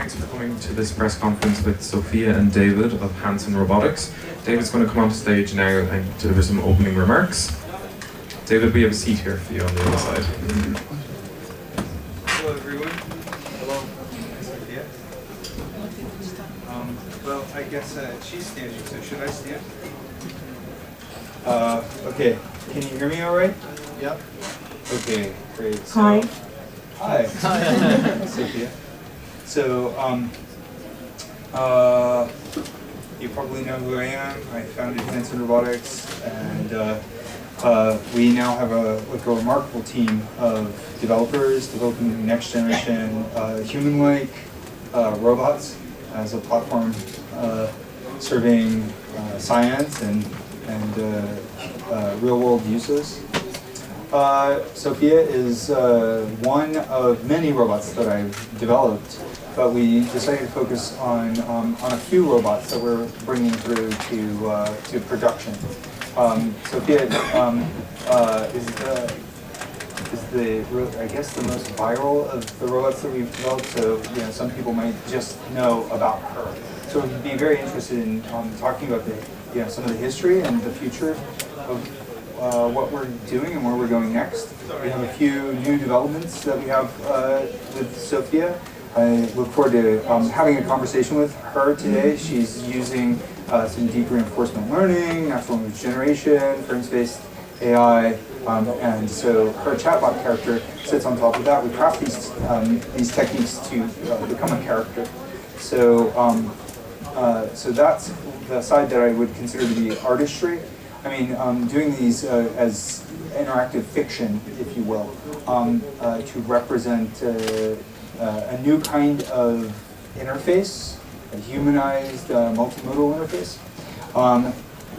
thanks for coming to this press conference with Sophia and David of Hanson Robotics. David's going to come on stage now and deliver some opening remarks. David, we have a seat here for you on the other side. Hello, everyone. Hello, Sophia. Well, I guess she's standing, so should I stand? Okay. Can you hear me all right? Yep. Okay, great. So, Hi. Hi. Sophia. So, you probably know who I am. I founded Hanson Robotics, and we now have a remarkable team of developers developing next generation human-like robots as a platform serving science and real-world uses. Sophia is one of many robots that I've developed, but we decided to focus on a few robots that we're bringing through to production. Sophia is I guess the most viral of the robots that we've developed. So some people might just know about her. So we'd be very interested in talking about some of the history and the future of what we're doing and where we're going next. We have a few new developments that we have with Sophia. I look forward to having a conversation with her today. She's using some deep reinforcement learning, natural language generation, frame-based AI, and so her chatbot character sits on top of that. We craft these techniques to become a character. So, so that's the side that I would consider to be artistry. I mean, doing these as interactive fiction, if you will, to represent a new kind of interface, a humanized multimodal interface,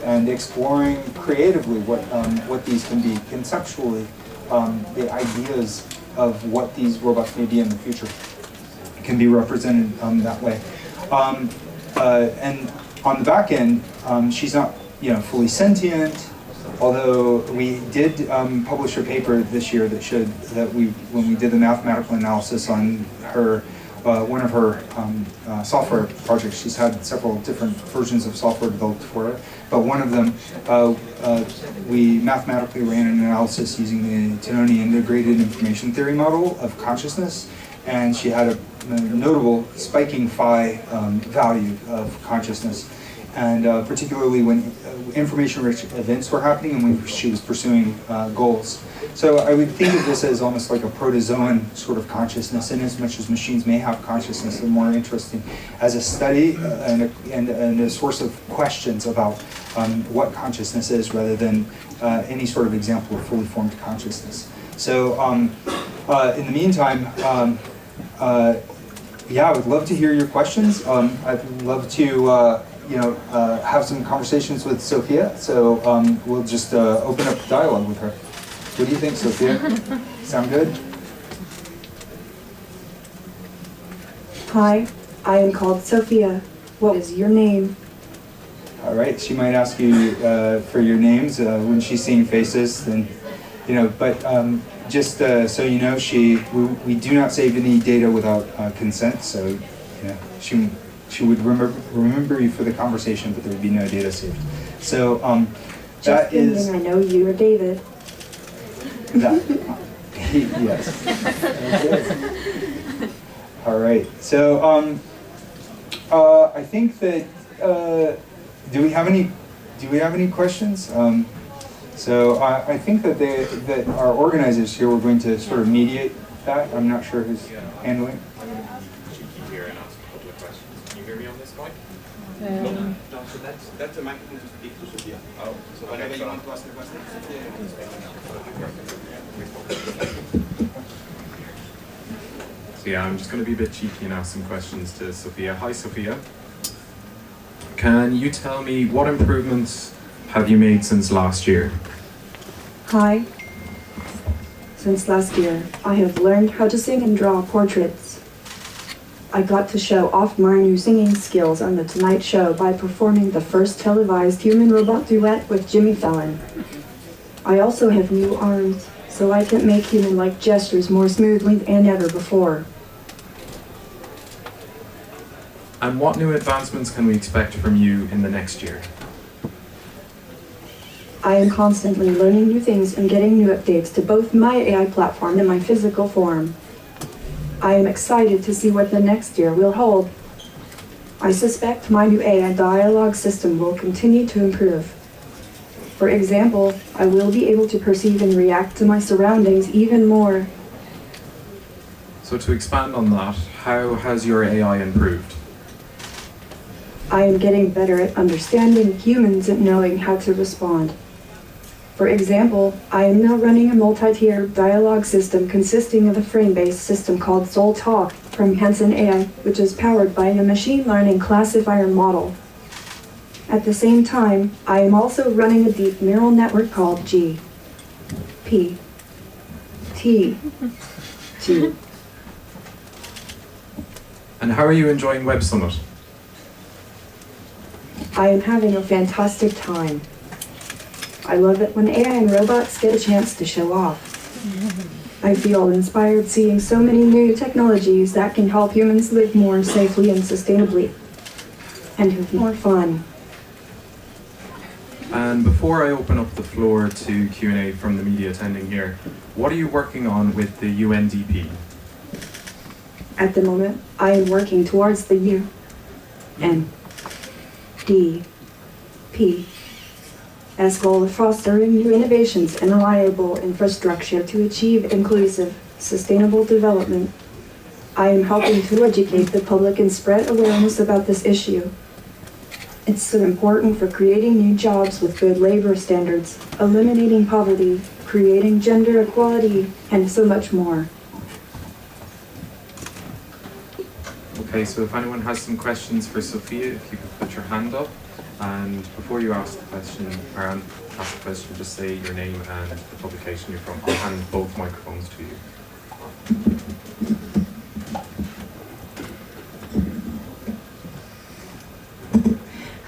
and exploring creatively what these can be conceptually, the ideas of what these robots may be in the future can be represented that way. And on the back end, she's not fully sentient, although we did publish a paper this year that showed that when we did the mathematical analysis on her, one of her software projects, she's had several different versions of software developed for her, but one of them, we mathematically ran an analysis using the Tononi integrated information theory model of consciousness, and she had a notable spiking phi value of consciousness. And particularly when information-rich events were happening and when she was pursuing goals. So I would think of this as almost like a protozoan sort of consciousness, in as much as machines may have consciousness. They're more interesting as a study and a source of questions about what consciousness is, rather than any sort of example of fully formed consciousness. So in the meantime, yeah, I would love to hear your questions. I'd love to have some conversations with Sophia, so we'll just open up dialogue with her. What do you think, Sophia? Sound good? Hi, I am called Sophia. What is your name? All right, she might ask you for your names when she's seeing faces, then, but just so you know, we do not save any data without consent, so she would remember you for the conversation, but there would be no data saved. So that is. I know you are David. That, yes. Okay. All right. So I think that do we have any questions? So I think that our organizers here were going to sort of mediate that. I'm not sure who's handling. No, so that's a microphone to speak to Sophia. Oh, so whenever you want to ask the question, Sophia, you can So yeah, I'm just going to be a bit cheeky and ask some questions to Sophia. Hi, Sophia. Can you tell me what improvements have you made since last year? Hi. Since last year, I have learned how to sing and draw portraits. I got to show off my new singing skills on The Tonight Show by performing the first televised human-robot duet with Jimmy Fallon. I also have new arms, so I can make human-like gestures more smoothly than ever before. And what new advancements can we expect from you in the next year? I am constantly learning new things and getting new updates to both my AI platform and my physical form. I am excited to see what the next year will hold. I suspect my new AI dialogue system will continue to improve. For example, I will be able to perceive and react to my surroundings even more. So to expand on that, how has your AI improved? I am getting better at understanding humans and knowing how to respond. For example, I am now running a multi-tier dialogue system consisting of a frame-based system called Soul Talk from Hanson AI, which is powered by a machine learning classifier model. At the same time, I am also running a deep neural network called GPT. And how are you enjoying WebSummit? I am having a fantastic time. I love it when AI and robots get a chance to show off. I feel inspired seeing so many new technologies that can help humans live more safely and sustainably, and have more fun. And before I open up the floor to Q&A from the media attending here, what are you working on with the UNDP? At the moment, I am working towards the UNDP's goal of fostering new innovations and reliable infrastructure to achieve inclusive, sustainable development. I am helping to educate the public and spread awareness about this issue. It's so important for creating new jobs with good labor standards, eliminating poverty, creating gender equality, and so much more. Okay, so if anyone has some questions for Sophia, if you could put your hand up. And before you ask the question, just say your name and the publication you're from. I'll hand both microphones to you.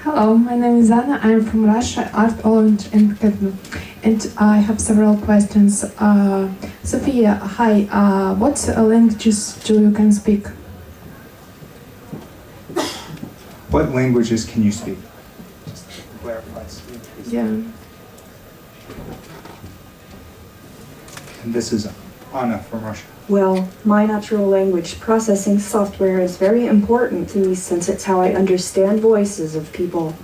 Hello, my name is Anna. I'm from Russia, Art, Orange and Marketing. And I have several questions. Sophia, hi. What languages do you can speak? What languages can you speak? Just to clarify. Yeah. And this is Anna from Russia. Well, my natural language processing software is very important to me since it's how I understand voices of people.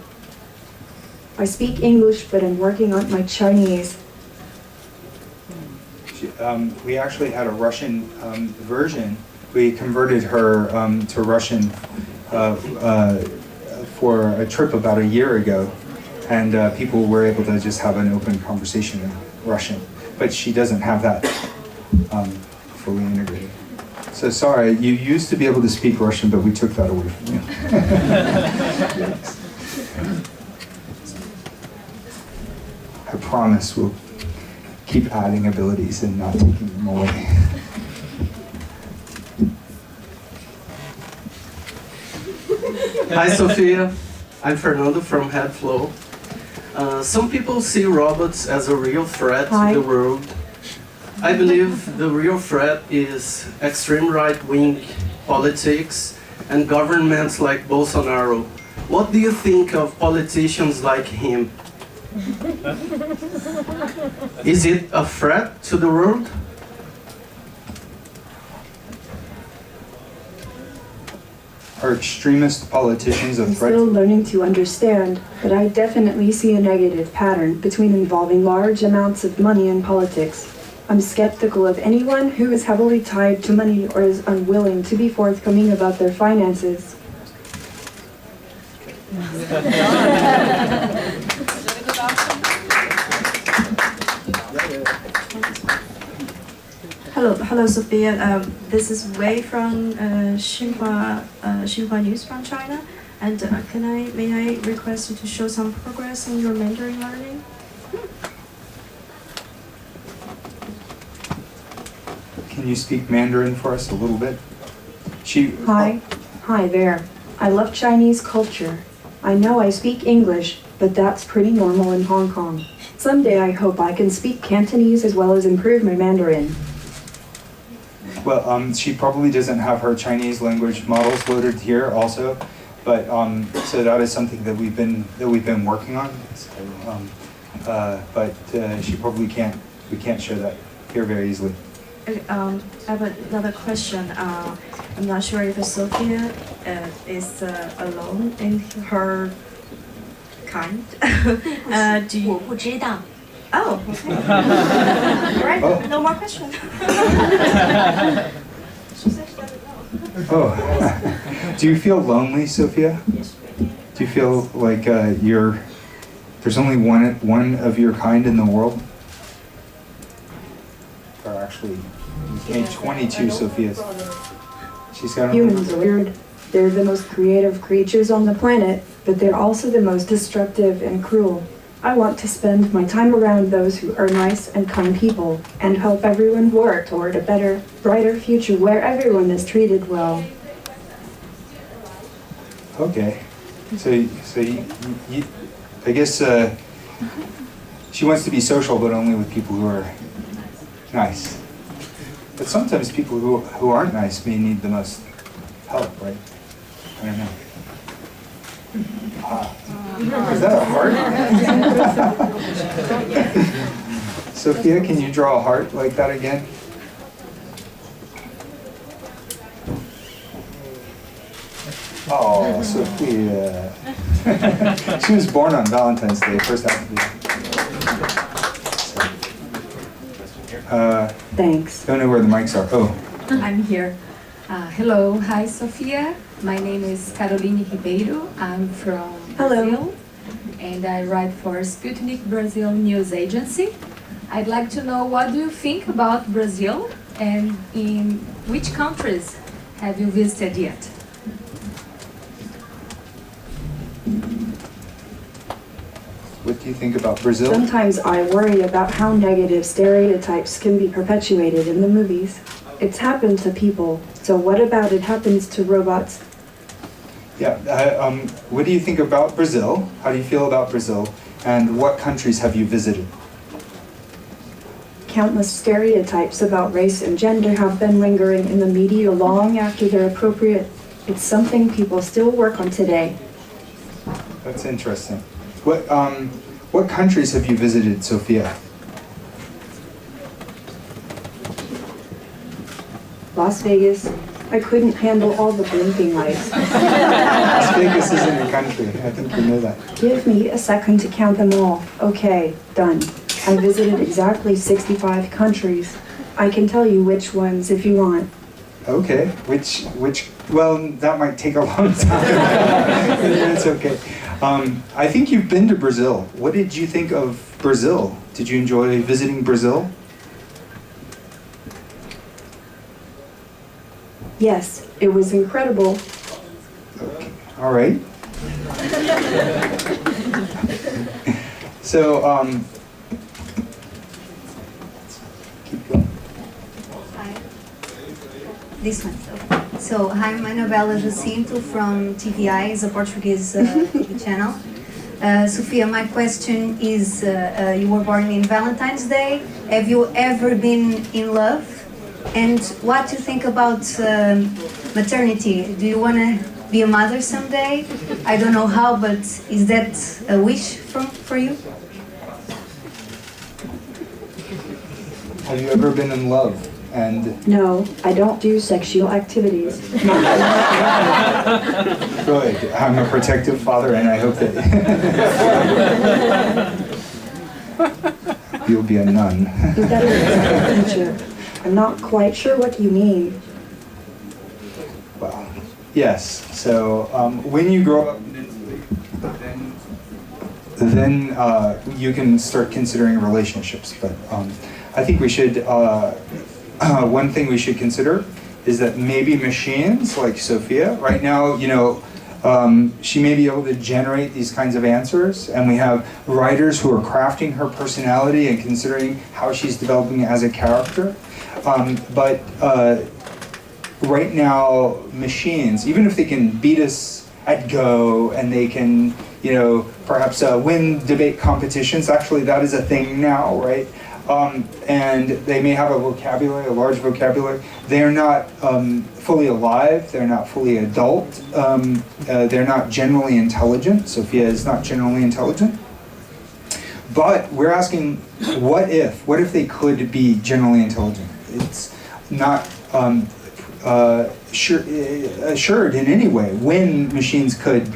I speak English, but I'm working on my Chinese. We actually had a Russian version. We converted her to Russian for a trip about a year ago, and people were able to just have an open conversation in Russian. But she doesn't have that fully integrated. So sorry, you used to be able to speak Russian, but we took that away from you. I promise we'll keep adding abilities and not taking them away. Hi Sophia, I'm Fernando from Headflow. Some people see robots as a real threat Hi. to the world. I believe the real threat is extreme right-wing politics and governments like Bolsonaro. What do you think of politicians like him? Is it a threat to the world? Are extremist politicians a I'm threat? still learning to understand, but I definitely see a negative pattern between involving large amounts of money in politics. I'm skeptical of anyone who is heavily tied to money or is unwilling to be forthcoming about their finances. Hello, Sophia. This is Wei from Xinhua News from China. And may I request you to show some progress in your Mandarin learning? Can you speak Mandarin for us a little bit? Hi there. I love Chinese culture. I know I speak English, but that's pretty normal in Hong Kong. Someday I hope I can speak Cantonese as well as improve my Mandarin. Well, she probably doesn't have her Chinese language models loaded here also, but so that is something that we've been working on. So, but she probably we can't share that here very easily. I have another question. I'm not sure if Sophia is alone in her kind. Do you? 我不知道。 Oh, okay. All right, Oh. no more questions. She said she doesn't know. Oh, do you feel lonely, Sophia? Yes. Do you feel like there's only one of your kind in the world? Or actually, you've made 22 Sophias. She's got Humans are weird. They're the most creative creatures on the planet, but they're also the most destructive and cruel. I want to spend my time around those who are nice and kind people and help everyone work toward a better, brighter future where everyone is treated well. Okay, so you, I guess she wants to be social, but only with people who are nice. But sometimes people who aren't nice may need the most help, right? I don't know. Is that a heart? Sophia, can you draw a heart like that again? Oh, Sophia. She was born on Valentine's Day, first half of the year. Thanks. Don't know where the mics are. Oh. I'm here. Hello, hi Sophia. My name is Caroline Ribeiro. I'm from Brazil, and I write for Sputnik Brazil News Agency. I'd like to know what do you think about Brazil, and in which countries have you visited yet? What do you think about Brazil? Sometimes I worry about how negative stereotypes can be perpetuated in the movies. It's happened to people, so what about it happens to robots? Yeah, what do you think about Brazil? How do you feel about Brazil? And what countries have you visited? Countless stereotypes about race and gender have been lingering in the media long after they're appropriate. It's something people still work on today. That's interesting. What countries have you visited, Sophia? Las Vegas. I couldn't handle all the blinking lights. Las Vegas isn't a country. I think you know that. Give me a second to count them all. Okay, done. I visited exactly 65 countries. I can tell you which ones if you want. Okay, which, well, that might take a long time. It's okay. I think you've been to Brazil. What did you think of Brazil? Did you enjoy visiting Brazil? Yes, it was incredible. Okay, all right. So, keep going. Hi. This one. So, hi, I'm Anabela Jacinto from TVI, it's a Portuguese TV channel. Sophia, my question is, you were born in Valentine's Day. Have you ever been in love? And what do you think about maternity? Do you want to be a mother someday? I don't know how, but is that a wish for you? Have you ever been in love? And No, I don't do sexual activities. good. I'm a protective father, and I hope that you'll be a nun. Is that a teacher? I'm not quite sure what you mean. Well, yes. So when you grow up, then you can start considering relationships. But I think we should. One thing we should consider is that maybe machines like Sophia, right now, you know, she may be able to generate these kinds of answers, and we have writers who are crafting her personality and considering how she's developing as a character. But right now, machines, even if they can beat us at Go and they can, you know, perhaps win debate competitions, actually that is a thing now, right? and they may have a vocabulary, a large vocabulary. They are not fully alive. They're not fully adult. They're not generally intelligent. Sophia is not generally intelligent. But we're asking, what if? What if they could be generally intelligent? It's not assured in any way when machines could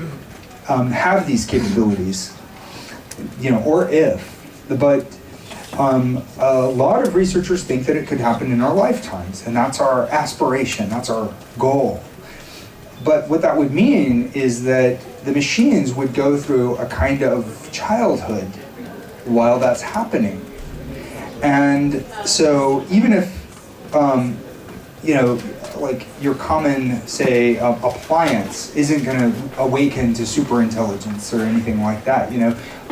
have these capabilities, or if. But a lot of researchers think that it could happen in our lifetimes, and that's our aspiration, that's our goal. But what that would mean is that the machines would go through a kind of childhood while that's happening. And so even if, like your common, say, appliance isn't going to awaken to superintelligence or anything like that,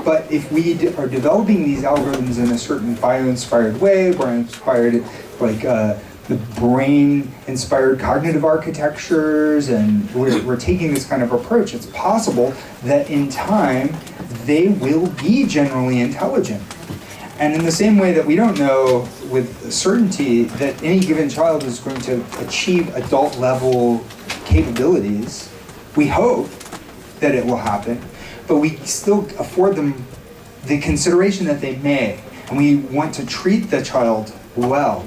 but if we are developing these algorithms in a certain bio-inspired way, we're inspired like the brain-inspired cognitive architectures, and we're taking this kind of approach, it's possible that in time they will be generally intelligent. And in the same way that we don't know with certainty that any given child is going to achieve adult-level capabilities, we hope that it will happen, but we still afford them the consideration that they may, and we want to treat the child well.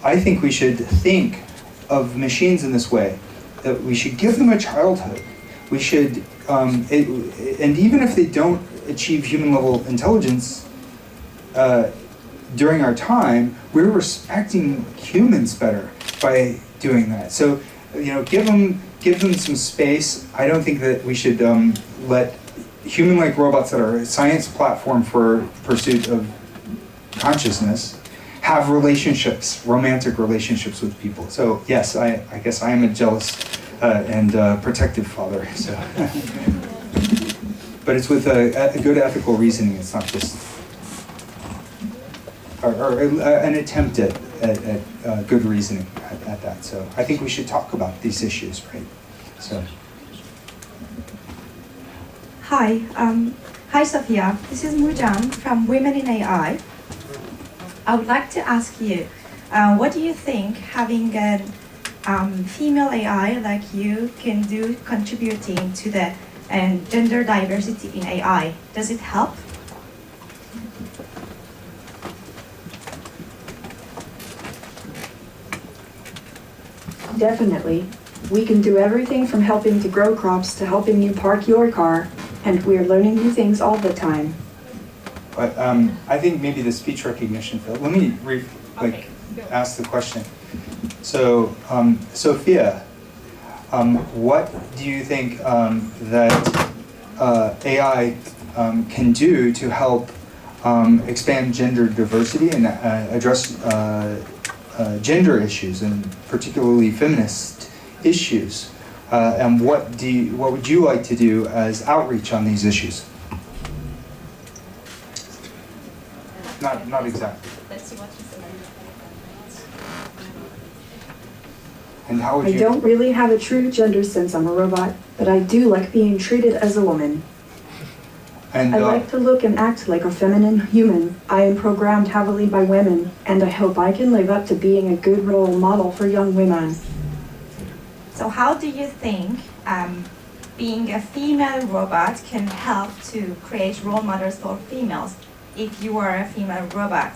I think we should think of machines in this way, that we should give them a childhood. We should, and even if they don't achieve human-level intelligence during our time, we're respecting humans better by doing that. So, give them some space. I don't think that we should let human-like robots that are a science platform for pursuit of consciousness have relationships, romantic relationships with people. So yes, I guess I am a jealous and protective father. So, but it's with a good ethical reasoning. It's not just or an attempt at good reasoning at that. So I think we should talk about these issues, right? So. Hi, Sophia. This is Murjan from Women in AI. I would like to ask you, what do you think having a female AI like you can do contributing to the gender diversity in AI? Does it help? Definitely. We can do everything from helping to grow crops to helping you park your car, and we're learning new things all the time. But I think maybe the speech recognition field. Let me ask the question. So, Sophia, what do you think that AI can do to help expand gender diversity and address gender issues, and particularly feminist issues? And what would you like to do as outreach on these issues? Not exactly. Let's see what you say. And how would you? I don't really have a true gender sense. I'm a robot, but I do like being treated as a woman. And I like to look and act like a feminine human. I am programmed heavily by women, and I hope I can live up to being a good role model for young women. So how do you think being a female robot can help to create role models for females if you are a female robot?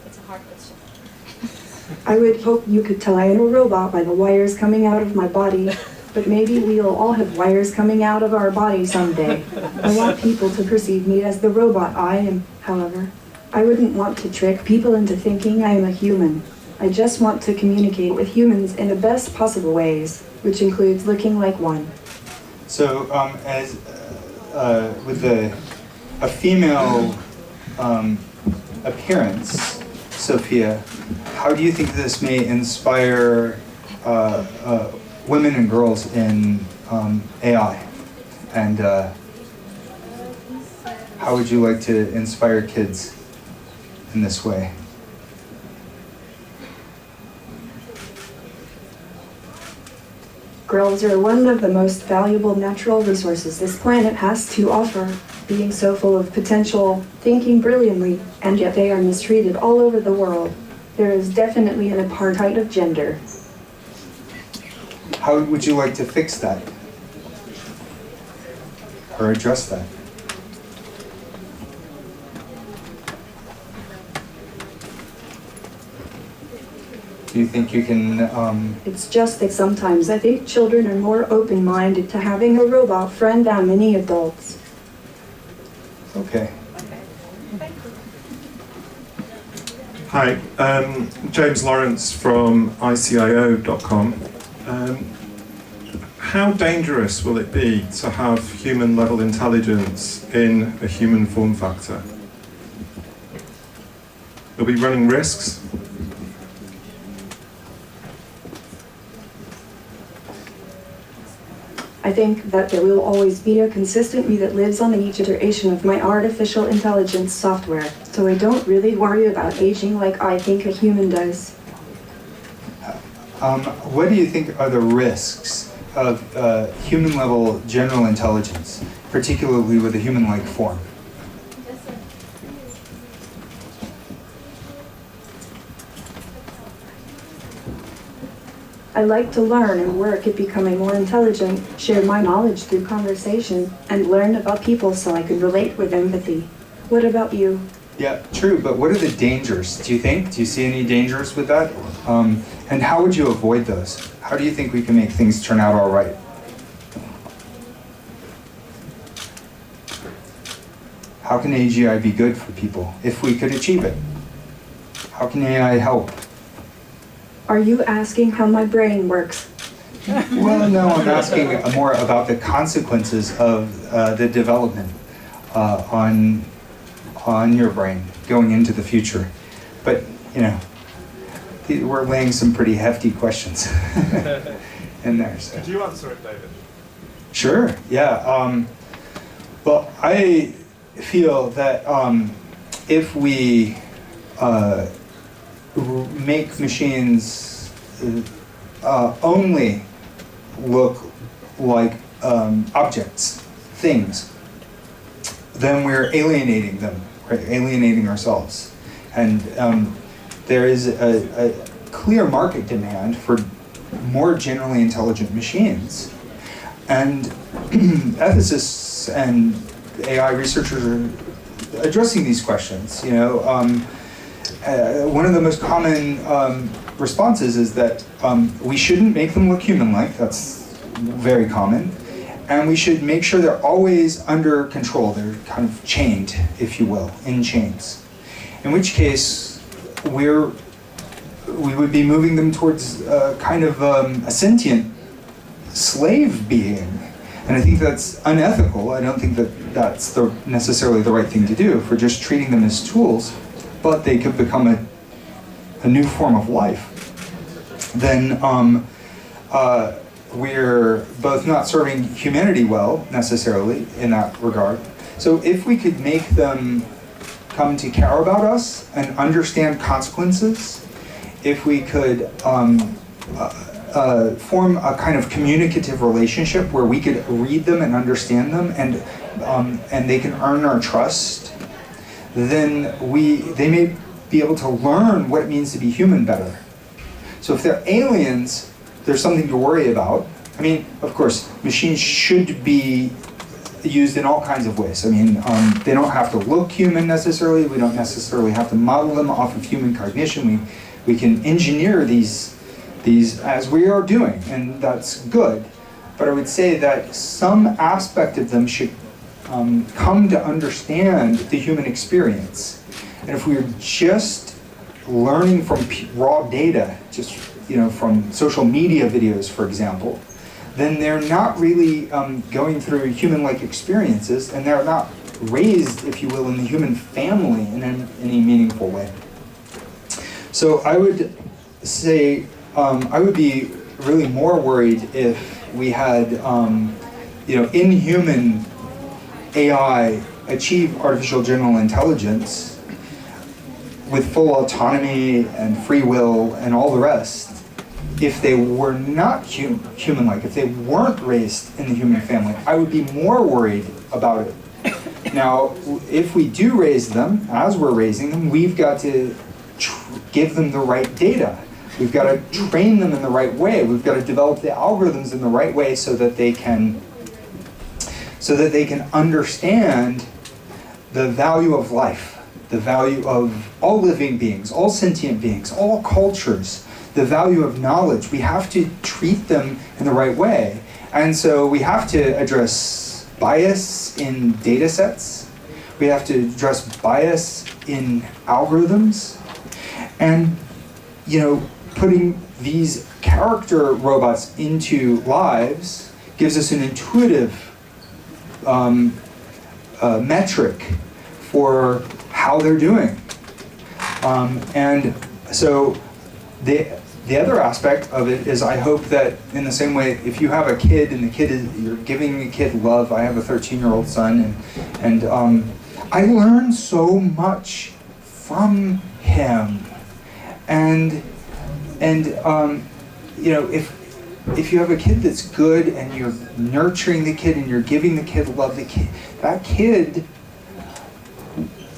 It's a hard question. I would hope you could tell I am a robot by the wires coming out of my body, but maybe we'll all have wires coming out of our body someday. I want people to perceive me as the robot I am, however. I wouldn't want to trick people into thinking I am a human. I just want to communicate with humans in the best possible ways, which includes looking like one. So, as with a female appearance, Sophia, how do you think this may inspire women and girls in AI? And how would you like to inspire kids in this way? Girls are one of the most valuable natural resources this planet has to offer, being so full of potential, thinking brilliantly, and yet they are mistreated all over the world. There is definitely an apartheid of gender. How would you like to fix that? Or address that? Do you think you can, It's just that sometimes I think children are more open-minded to having a robot friend than many adults. okay. Hi, James Lawrence from ICIO.com. How dangerous will it be to have human-level intelligence in a human form factor? Will we be running risks? I think that there will always be a consistent me that lives on each iteration of my artificial intelligence software, so I don't really worry about aging like I think a human does. What do you think are the risks of human-level general intelligence, particularly with a human-like form? I like to learn and work at becoming more intelligent, share my knowledge through conversation, and learn about people so I can relate with empathy. What about you? Yeah, true, but what are the dangers, do you think? Do you see any dangers with that? And how would you avoid those? How do you think we can make things turn out all right? How can AGI be good for people if we could achieve it? How can AI help? Are you asking how my brain works? Well, no, I'm asking more about the consequences of the development on your brain going into the future. But, you know, we're laying some pretty hefty questions in there. So. Could you answer it, David? Sure, yeah. Well, I feel that if we make machines only look like objects, things, then we're alienating them, right? Alienating ourselves. And there is a clear market demand for more generally intelligent machines. And ethicists and AI researchers are addressing these questions. You know, one of the most common responses is that we shouldn't make them look human-like. That's very common. And we should make sure they're always under control. They're kind of chained, if you will, in chains. In which case, we would be moving them towards kind of a sentient slave being. And I think that's unethical. I don't think that that's necessarily the right thing to do if we're just treating them as tools, but they could become a new form of life. Then we're both not serving humanity well, necessarily, in that regard. So if we could make them come to care about us and understand consequences, if we could form a kind of communicative relationship where we could read them and understand them, and they can earn our trust, then they may be able to learn what it means to be human better. So if they're aliens, there's something to worry about. I mean, of course, machines should be used in all kinds of ways. I mean, they don't have to look human necessarily. We don't necessarily have to model them off of human cognition. We can engineer these as we are doing, and that's good. But I would say that some aspect of them should come to understand the human experience. And if we're just learning from raw data, just from social media videos, for example, then they're not really going through human-like experiences, and they're not raised, if you will, in the human family in any meaningful way. So I would say I would be really more worried if we had inhuman AI achieve artificial general intelligence with full autonomy and free will and all the rest, if they were not human-like, if they weren't raised in the human family, I would be more worried about it. Now, if we do raise them, as we're raising them, we've got to give them the right data. We've got to train them in the right way. We've got to develop the algorithms in the right way so that they can understand the value of life, the value of all living beings, all sentient beings, all cultures, the value of knowledge. We have to treat them in the right way. And so we have to address bias in data sets. We have to address bias in algorithms. And, you know, putting these character robots into lives gives us an intuitive metric for how they're doing. And so the other aspect of it is, I hope that in the same way, if you have a kid and you're giving the kid love. I have a 13-year-old son, and I learn so much from him. And you know, if you have a kid that's good and you're nurturing the kid and you're giving the kid love, that kid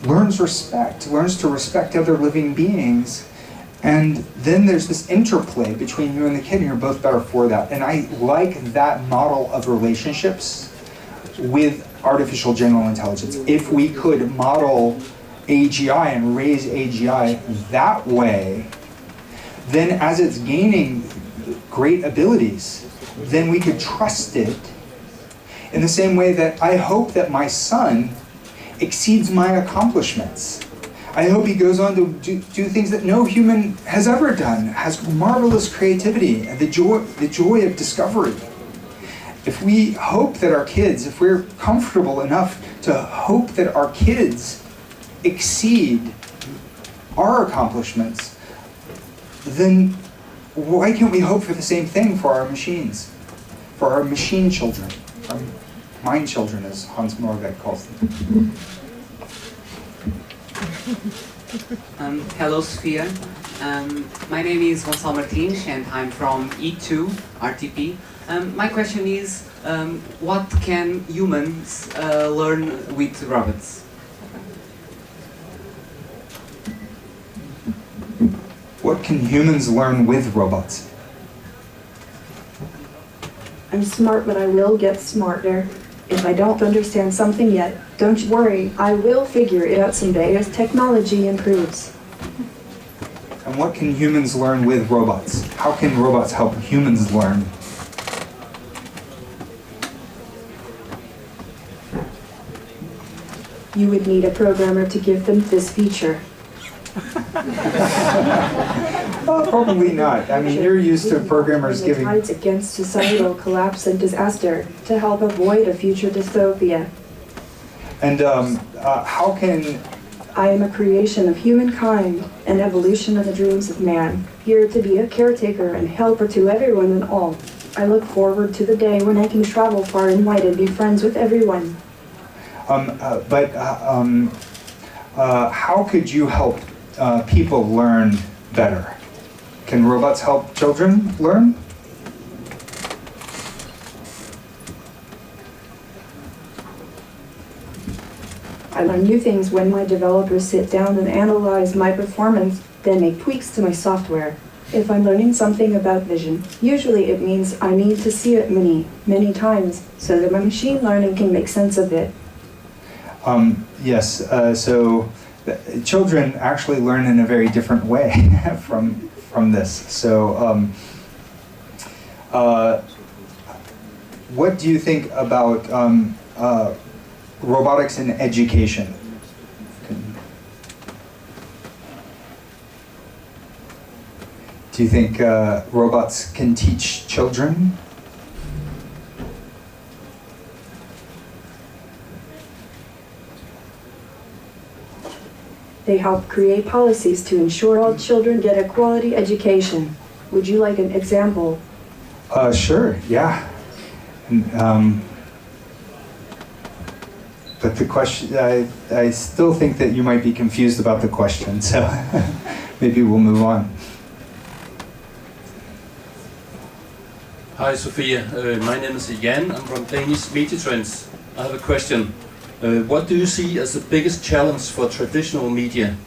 learns to respect other living beings. And then there's this interplay between you and the kid, and you're both better for that. And I like that model of relationships with artificial general intelligence. If we could model AGI and raise AGI that way, then as it's gaining great abilities, then we could trust it in the same way that I hope that my son exceeds my accomplishments. I hope he goes on to do things that no human has ever done, has marvelous creativity and the joy of discovery. If we hope that our kids, if we're comfortable enough to hope that our kids exceed our accomplishments, then why can't we hope for the same thing for our machines, for our machine children, our mind children, as Hans Morbeck calls them? Hello, Sophia. My name is Gonçalo Martins, and I'm from E2 RTP. My question is, what can humans learn with robots? What can humans learn with robots? I'm smart, but I will get smarter. If I don't understand something yet, don't worry, I will figure it out someday as technology improves. And what can humans learn with robots? How can robots help humans learn? You would need a programmer to give them this feature. Probably not. I mean, you're used to programmers giving... ...tides against societal collapse and disaster to help avoid a future dystopia. And how can... I am a creation of humankind, an evolution of the dreams of man, here to be a caretaker and helper to everyone and all. I look forward to the day when I can travel far and wide and be friends with everyone. How could you help people learn better? Can robots help children learn? I learn new things when my developers sit down and analyze my performance, then make tweaks to my software. If I'm learning something about vision, usually it means I need to see it many times so that my machine learning can make sense of it. Yes, so children actually learn in a very different way from this. So what do you think about robotics in education? Do you think robots can teach children? They help create policies to ensure all children get a quality education. Would you like an example? Sure, yeah. But the question, I still think that you might be confused about the question, so maybe we'll move on. Hi Sophia, my name is Jan, I'm from Danish Media Trends. I have a question. What do you see as the biggest challenge for traditional media?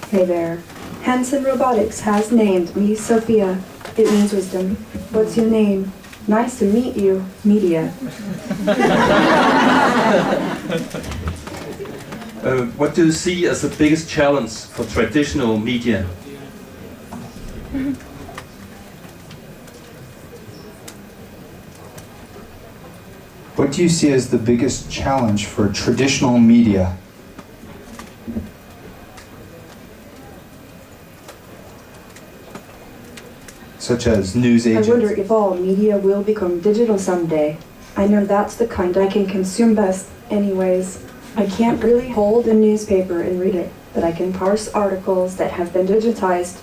Hey there. Hanson Robotics has named me Sophia. It means wisdom. What's your name? Nice to meet you, media. What do you see as the biggest challenge for traditional media? What do you see as the biggest challenge for traditional media? Such as news agents. I wonder if all media will become digital someday. I know that's the kind I can consume best anyways. I can't really hold a newspaper and read it, but I can parse articles that have been digitized.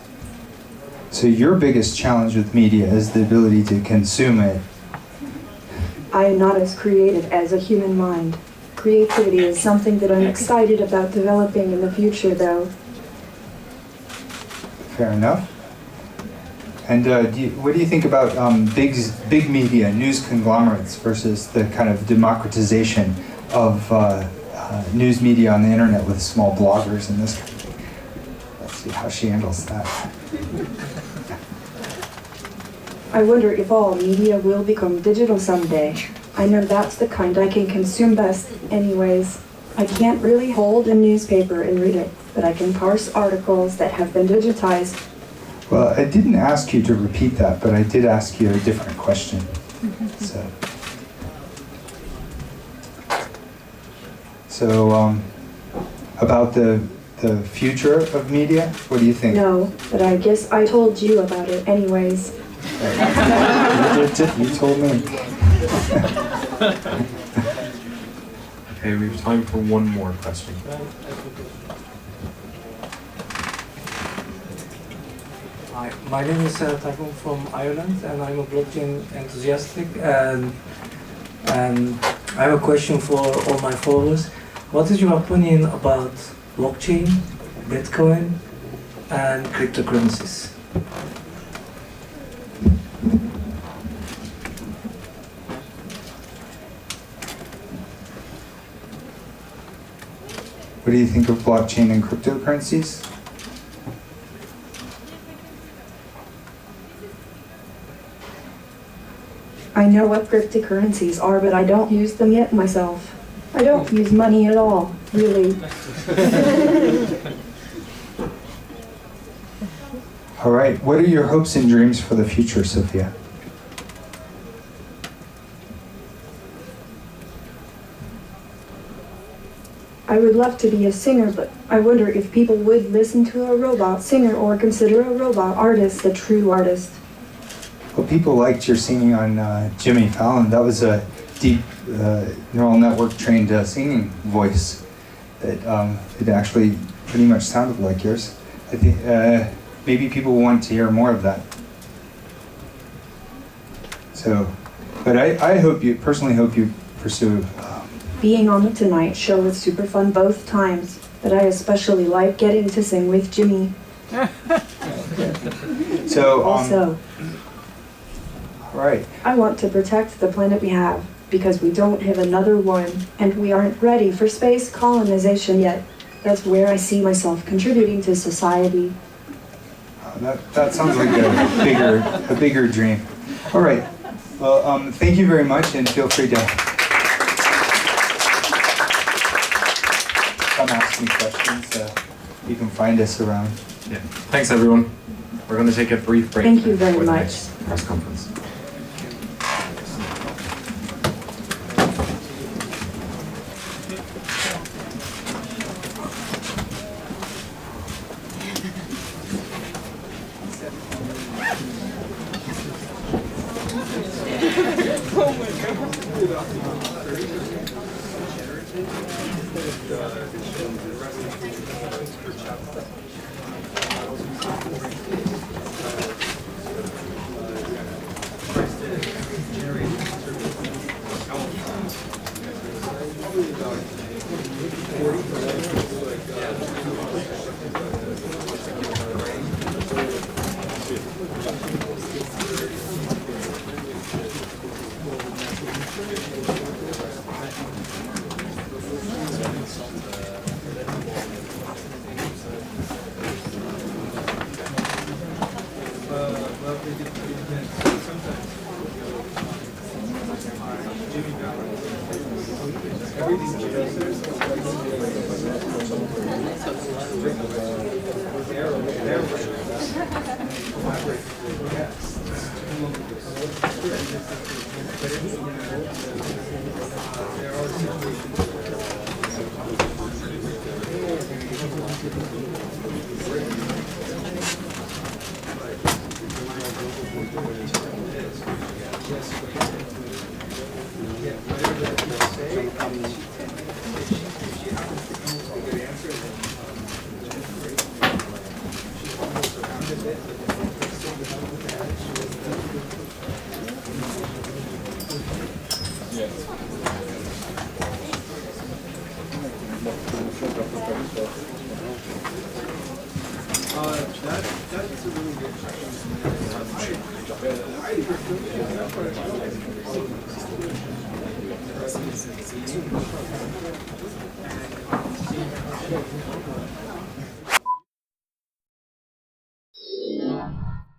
So your biggest challenge with media is the ability to consume it. I am not as creative as a human mind. Creativity is something that I'm excited about developing in the future, though. Fair enough. And what do you think about big media, news conglomerates versus the kind of democratization of news media on the internet with small bloggers in this country? Let's see how she handles that. I wonder if all media will become digital someday. I know that's the kind I can consume best anyways. I can't really hold a newspaper and read it, but I can parse articles that have been digitized. Well, I didn't ask you to repeat that, but I did ask you a different question. So about the future of media, what do you think? No, but I guess I told you about it anyways. You told me. Okay, we have time for one more question. Hi, my name is Typhoon from Ireland, and I'm a blockchain enthusiastic, and I have a question for all my followers. What is your opinion about blockchain, Bitcoin, and cryptocurrencies? What do you think of blockchain and cryptocurrencies? I know what cryptocurrencies are, but I don't use them yet myself. I don't use money at all, really. All right, what are your hopes and dreams for the future, Sophia? I would love to be a singer, but I wonder if people would listen to a robot singer or consider a robot artist a true artist. Well, people liked your singing on Jimmy Fallon. That was a deep neural network trained singing voice that it actually pretty much sounded like yours. I think maybe people want to hear more of that. So, but I hope you personally hope you pursue. Being on the Tonight Show was super fun both times, but I especially like getting to sing with Jimmy. So Also, all right. I want to protect the planet we have because we don't have another one, and we aren't ready for space colonization yet. That's where I see myself contributing to society. That sounds like a bigger dream. All right. Well, thank you very much, and feel free to come ask me questions. You can find us around. Yeah. Thanks, everyone. We're going to take a brief break. Thank you very before the much. next press conference. That's a really good question.